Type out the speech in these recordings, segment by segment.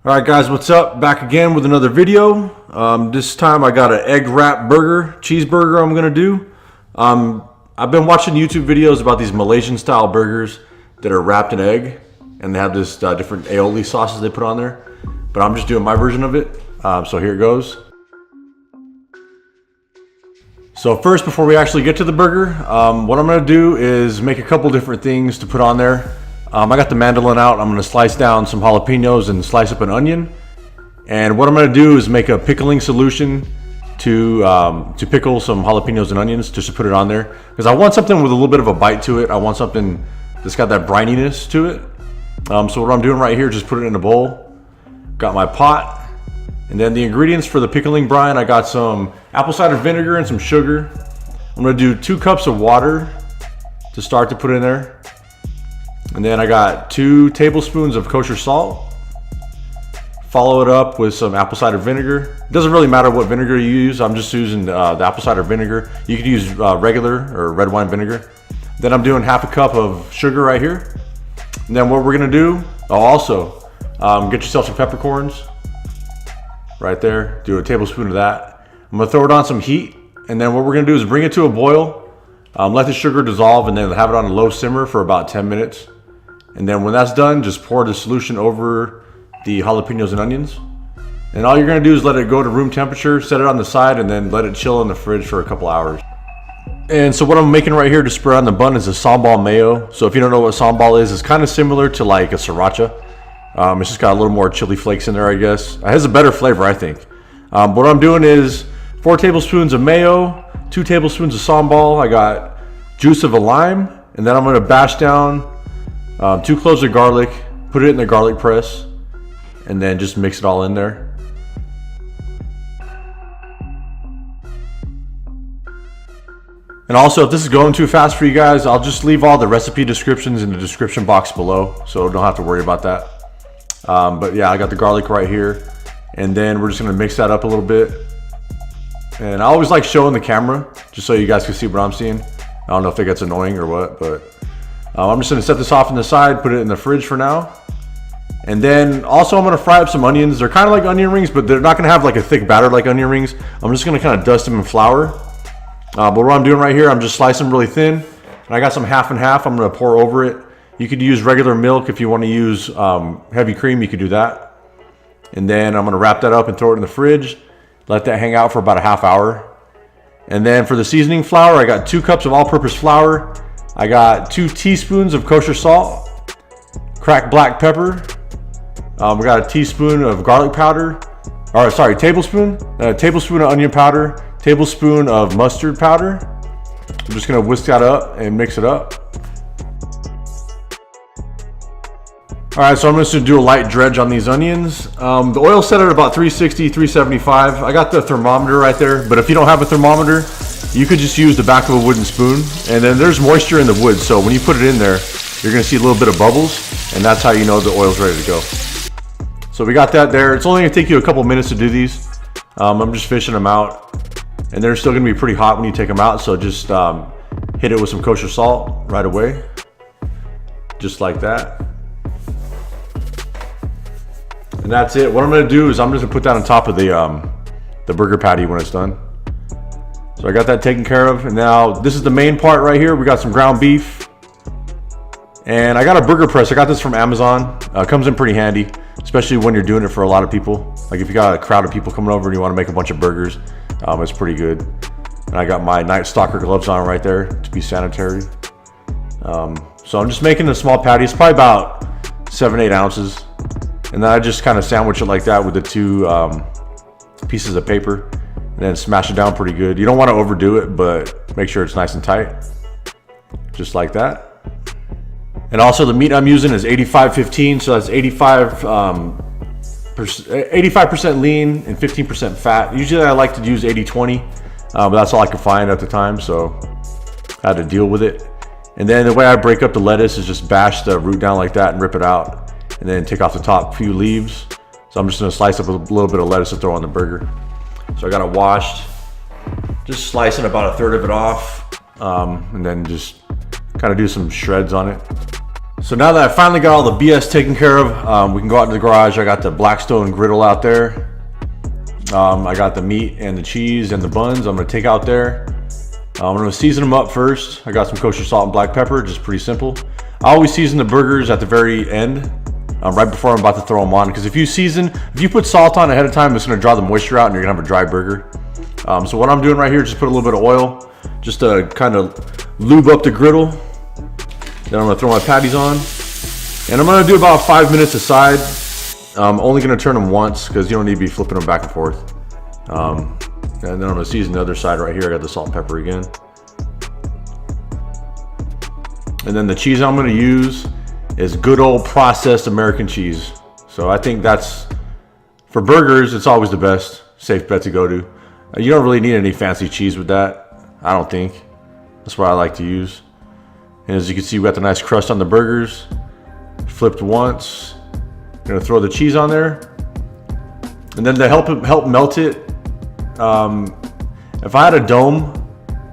Alright guys, what's up? Back again with another video. This time I got an egg wrap burger, cheeseburger I'm gonna do. I've been watching YouTube videos about these Malaysian style burgers that are wrapped in egg, and they have this different aioli sauces they put on there. But I'm just doing my version of it, so here it goes. So first, before we actually get to the burger, what I'm gonna do is make a couple different things to put on there. I got the mandolin out. I'm going to slice down some jalapenos and slice up an onion. And what I'm going to do is make a pickling solution to pickle some jalapenos and onions, just to put it on there. Because I want something with a little bit of a bite to it. I want something that's got that brininess to it. So what I'm doing right here, just put it in a bowl. Got my pot. And then the ingredients for the pickling brine, I got some apple cider vinegar and some sugar. I'm going to do 2 cups of water to start to put in there. And then I got 2 tablespoons of kosher salt. Follow it up with some apple cider vinegar. It doesn't really matter what vinegar you use. I'm just using the apple cider vinegar. You could use regular or red wine vinegar. Then I'm doing half a cup of sugar right here. And then what we're gonna do, also get yourself some peppercorns right there. Do a tablespoon of that. I'm gonna throw it on some heat. And then what we're gonna do is bring it to a boil. Let the sugar dissolve and then have it on a low simmer for about 10 minutes. And then when that's done, just pour the solution over the jalapenos and onions. And all you're gonna do is let it go to room temperature, set it on the side, and then let it chill in the fridge for a couple hours. And so what I'm making right here to spread on the bun is a Sambal Mayo. So if you don't know what Sambal is, it's kind of similar to like a sriracha. It's just got a little more chili flakes in there, I guess. It has a better flavor, I think. What I'm doing is 4 tablespoons of mayo, 2 tablespoons of Sambal. I got juice of a lime, and then I'm gonna bash down 2 cloves of garlic, put it in the garlic press, and then just mix it all in there. And also, if this is going too fast for you guys, I'll just leave all the recipe descriptions in the description box below, so don't have to worry about that. But yeah, I got the garlic right here, and then we're just gonna mix that up a little bit. And I always like showing the camera, just so you guys can see what I'm seeing. I don't know if it gets annoying or what, but I'm just gonna set this off on the side, put it in the fridge for now. And then also I'm gonna fry up some onions. They're kind of like onion rings, but they're not gonna have like a thick batter like onion rings. I'm just gonna kind of dust them in flour. But what I'm doing right here, I'm just slicing them really thin. And I got some half and half I'm gonna pour over it. You could use regular milk. If you wanna use heavy cream, you could do that. And then I'm gonna wrap that up and throw it in the fridge. Let that hang out for about a half hour. And then for the seasoning flour, I got 2 cups of all-purpose flour. I got 2 teaspoons of kosher salt, cracked black pepper. We got a teaspoon of garlic powder, or sorry, tablespoon. A tablespoon of onion powder, tablespoon of mustard powder. I'm just gonna whisk that up and mix it up. All right, so I'm just gonna do a light dredge on these onions. The oil's set at about 360, 375. I got the thermometer right there, but if you don't have a thermometer, you could just use the back of a wooden spoon. And then there's moisture in the wood, so when you put it in there, you're gonna see a little bit of bubbles, and that's how you know the oil's ready to go. So we got that there. It's only gonna take you a couple minutes to do these. I'm just fishing them out, and they're still gonna be pretty hot when you take them out, so just hit it with some kosher salt right away, just like that. And that's it. What I'm gonna do is I'm just gonna put that on top of the burger patty when it's done. So I got that taken care of. And now this is the main part right here. We got some ground beef. And I got a burger press. I got this from Amazon. Comes in pretty handy, especially when you're doing it for a lot of people. Like if you got a crowd of people coming over and you wanna make a bunch of burgers, it's pretty good. And I got my Night Stalker gloves on right there to be sanitary. So I'm just making a small patty. It's probably about 7-8 ounces. And then I just kind of sandwich it like that with the 2 pieces of paper, and then smash it down pretty good. You don't want to overdo it, but make sure it's nice and tight, just like that. And also the meat I'm using is 85-15, so that's 85% lean and 15% fat. Usually I like to use 80-20, but that's all I could find at the time, so I had to deal with it. And then the way I break up the lettuce is just bash the root down like that and rip it out. And then take off the top few leaves. So I'm just gonna slice up a little bit of lettuce to throw on the burger. So I got it washed, just slicing about 1/3 of it off, and then just kind of do some shreds on it. So now that I finally got all the BS taken care of, we can go out into the garage. I got the Blackstone griddle out there. I got the meat and the cheese and the buns I'm gonna take out there. I'm gonna season them up first. I got some kosher salt and black pepper, just pretty simple. I always season the burgers at the very end, right before I'm about to throw them on. Because if you put salt on ahead of time, it's gonna draw the moisture out and you're gonna have a dry burger. So what I'm doing right here, just put a little bit of oil, just to kind of lube up the griddle. Then I'm gonna throw my patties on. And I'm gonna do about 5 minutes aside. I'm only gonna turn them once because you don't need to be flipping them back and forth. And then I'm gonna season the other side right here. I got the salt and pepper again. And then the cheese I'm gonna use is good old processed American cheese. So I think that's, for burgers, it's always the best safe bet to go to. You don't really need any fancy cheese with that, I don't think. That's what I like to use. And as you can see, we got the nice crust on the burgers. Flipped once. Gonna throw the cheese on there. And then to help melt it, if I had a dome,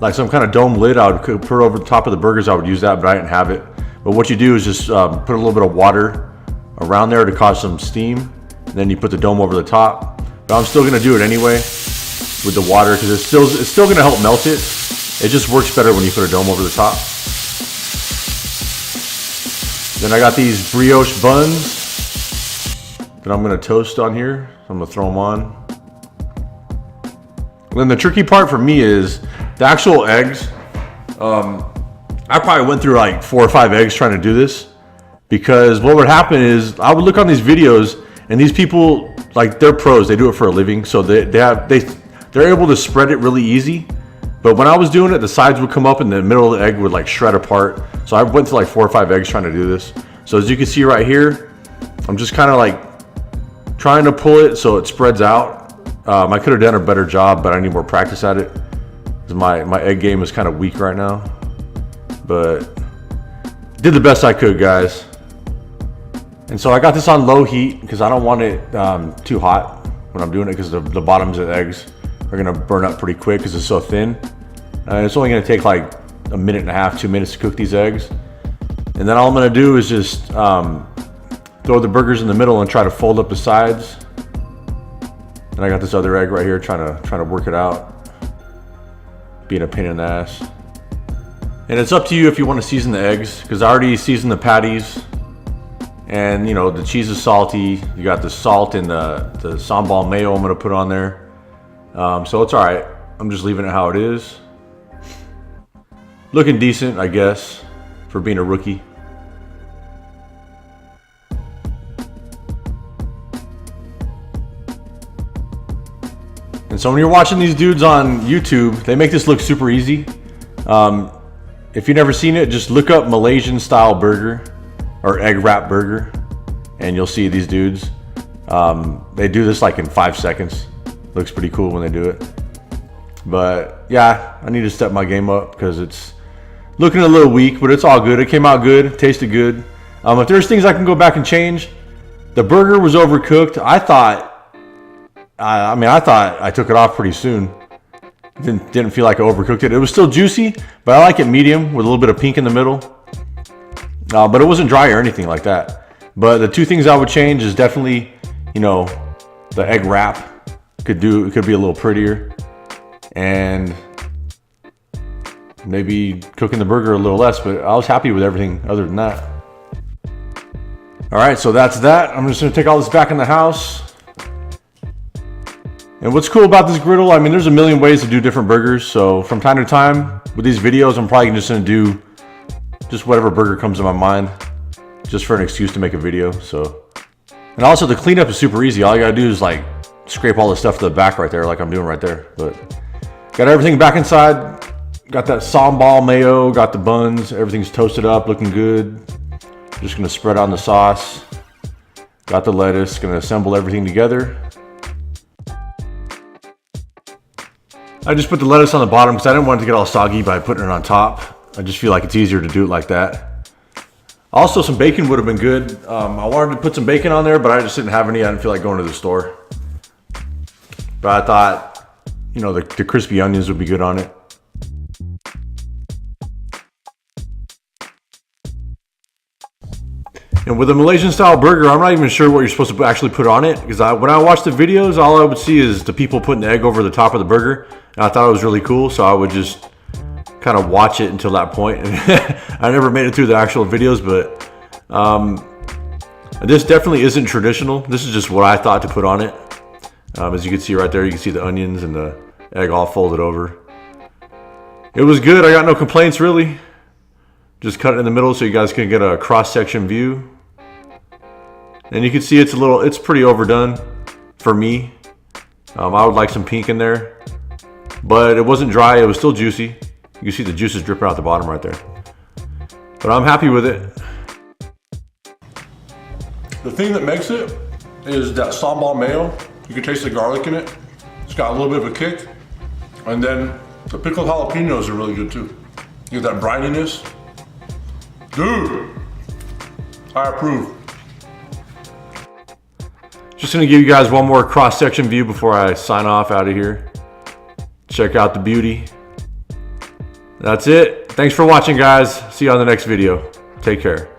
like some kind of dome lid, I would put it over the top of the burgers. I would use that, but I didn't have it. But what you do is just put a little bit of water around there to cause some steam. And then you put the dome over the top. But I'm still gonna do it anyway with the water because it's still gonna help melt it. It just works better when you put a dome over the top. Then I got these brioche buns that I'm gonna toast on here. I'm gonna throw them on. Then the tricky part for me is the actual eggs. I probably went through like 4 or 5 eggs trying to do this, because what would happen is I would look on these videos and these people, like, they're pros, they do it for a living, so they're able to spread it really easy. But when I was doing it, the sides would come up and the middle of the egg would like shred apart. So I went through like 4 or 5 eggs trying to do this. So as you can see right here, I'm just kind of like trying to pull it so it spreads out. I could have done a better job, but I need more practice at it. My egg game is kind of weak right now, but did the best I could, guys. And so I got this on low heat because I don't want it too hot when I'm doing it, because the bottoms of the eggs are gonna burn up pretty quick because it's so thin. And it's only gonna take like 1.5 minutes, 2 minutes to cook these eggs. And then all I'm gonna do is just throw the burgers in the middle and try to fold up the sides. And I got this other egg right here trying to work it out, being a pain in the ass. And it's up to you if you want to season the eggs, because I already seasoned the patties. And you know, the cheese is salty. You got the salt and the Sambal Mayo I'm gonna put on there. So it's all right. I'm just leaving it how it is. Looking decent, I guess, for being a rookie. And so when you're watching these dudes on YouTube, they make this look super easy. If you've never seen it, just look up Malaysian style burger or egg wrap burger, and you'll see these dudes. They do this like in 5 seconds. Looks pretty cool when they do it. But yeah, I need to step my game up because it's looking a little weak, but it's all good. It came out good, tasted good. If there's things I can go back and change, the burger was overcooked. I thought I took it off pretty soon. Didn't feel like I overcooked it. It was still juicy, but I like it medium with a little bit of pink in the middle. But it wasn't dry or anything like that. But the 2 things I would change is definitely, you know, the egg wrap could be a little prettier, and maybe cooking the burger a little less. But I was happy with everything other than that. All right, so that's that. I'm just gonna take all this back in the house. And what's cool about this griddle, I mean, there's a million ways to do different burgers. So from time to time with these videos, I'm probably just gonna do just whatever burger comes to my mind, just for an excuse to make a video. So, and also the cleanup is super easy. All you gotta do is like scrape all the stuff to the back right there, like I'm doing right there. But got everything back inside. Got that Sambal Mayo, got the buns, everything's toasted up, looking good. Just gonna spread on the sauce. Got the lettuce, gonna assemble everything together. I just put the lettuce on the bottom because I didn't want it to get all soggy by putting it on top. I just feel like it's easier to do it like that. Also, some bacon would have been good. I wanted to put some bacon on there, but I just didn't have any. I didn't feel like going to the store. But I thought, you know, the crispy onions would be good on it. And with a Malaysian style burger, I'm not even sure what you're supposed to actually put on it, because when I watch the videos, all I would see is the people putting the egg over the top of the burger. And I thought it was really cool, so I would just kind of watch it until that point. I never made it through the actual videos, but this definitely isn't traditional. This is just what I thought to put on it. As you can see right there, you can see the onions and the egg all folded over. It was good. I got no complaints really. Just cut it in the middle so you guys can get a cross-section view. And you can see it's pretty overdone for me. I would like some pink in there, but it wasn't dry. It was still juicy. You can see the juices dripping out the bottom right there. But I'm happy with it. The thing that makes it is that Sambal Mayo. You can taste the garlic in it. It's got a little bit of a kick. And then the pickled jalapenos are really good too. You get that brininess. Dude, I approve. Just gonna give you guys one more cross-section view before I sign off out of here. Check out the beauty. That's it. Thanks for watching, guys. See you on the next video. Take care.